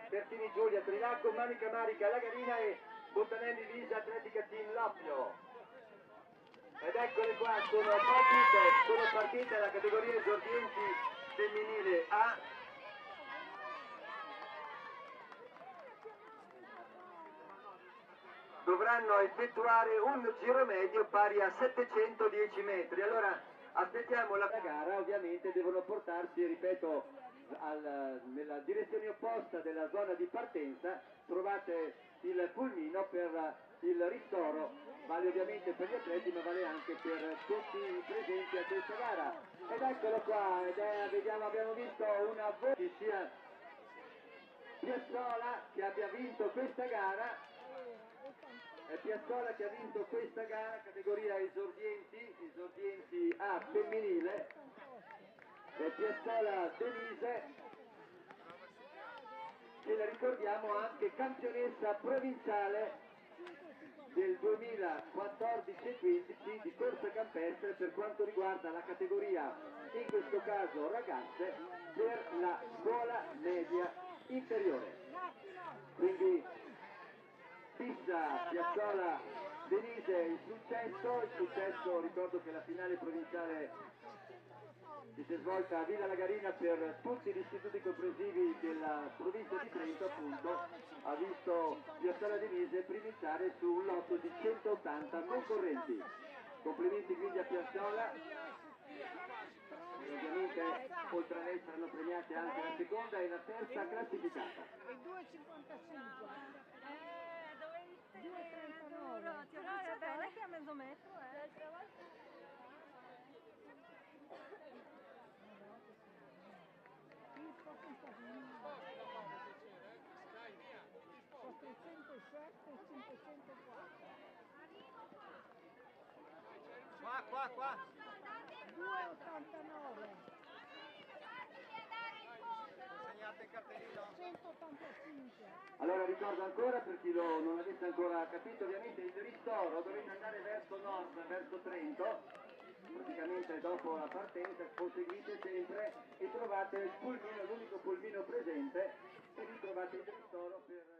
Pertini Giulia, Trilacco, Manica Marica, Lagarina e Montanelli Lisa, Atletica Team Lappio. Ed eccole qua, sono partite la categoria esordienti femminile A. Dovranno effettuare un giro medio pari a 710 metri. Allora aspettiamo la gara, ovviamente devono portarsi, ripeto, nella direzione opposta della zona di partenza. Trovate il pulmino per il ristoro, vale ovviamente per gli atleti ma vale anche per tutti i presenti a questa gara. Ed eccolo qua, vediamo, abbiamo visto una ci sia Piazzola che abbia vinto questa gara. È Piazzola che ha vinto questa gara, categoria esordienti A femminile. È Piazzola Denise, che la ricordiamo anche campionessa provinciale del 2014 e 15 di corsa campestre per quanto riguarda la categoria, in questo caso ragazze, per la scuola media inferiore. Quindi fissa Piazzola Denise il successo, ricordo che la finale provinciale si è svolta a Villa Lagarina per tutti gli istituti comprensivi della provincia di Trento, appunto, ha visto Piazzola Denise primiciare su un lotto di 180 concorrenti. Complimenti quindi a Piazzola, e ovviamente oltre a lei saranno premiate anche la seconda e la terza classificata. E 2,55. 2,39. Però è bella che a mezzo metro, Sono 307 e 504. Qua. 2,89. Segnate il cartellino. 185. Allora ricordo ancora, per chi non l'avesse ancora capito, ovviamente il ristoro dovete andare verso nord, verso Trento, praticamente dopo la partenza proseguite sempre e trovate il pulmino, l'unico pulmino presente, e lì trovate il ristoro per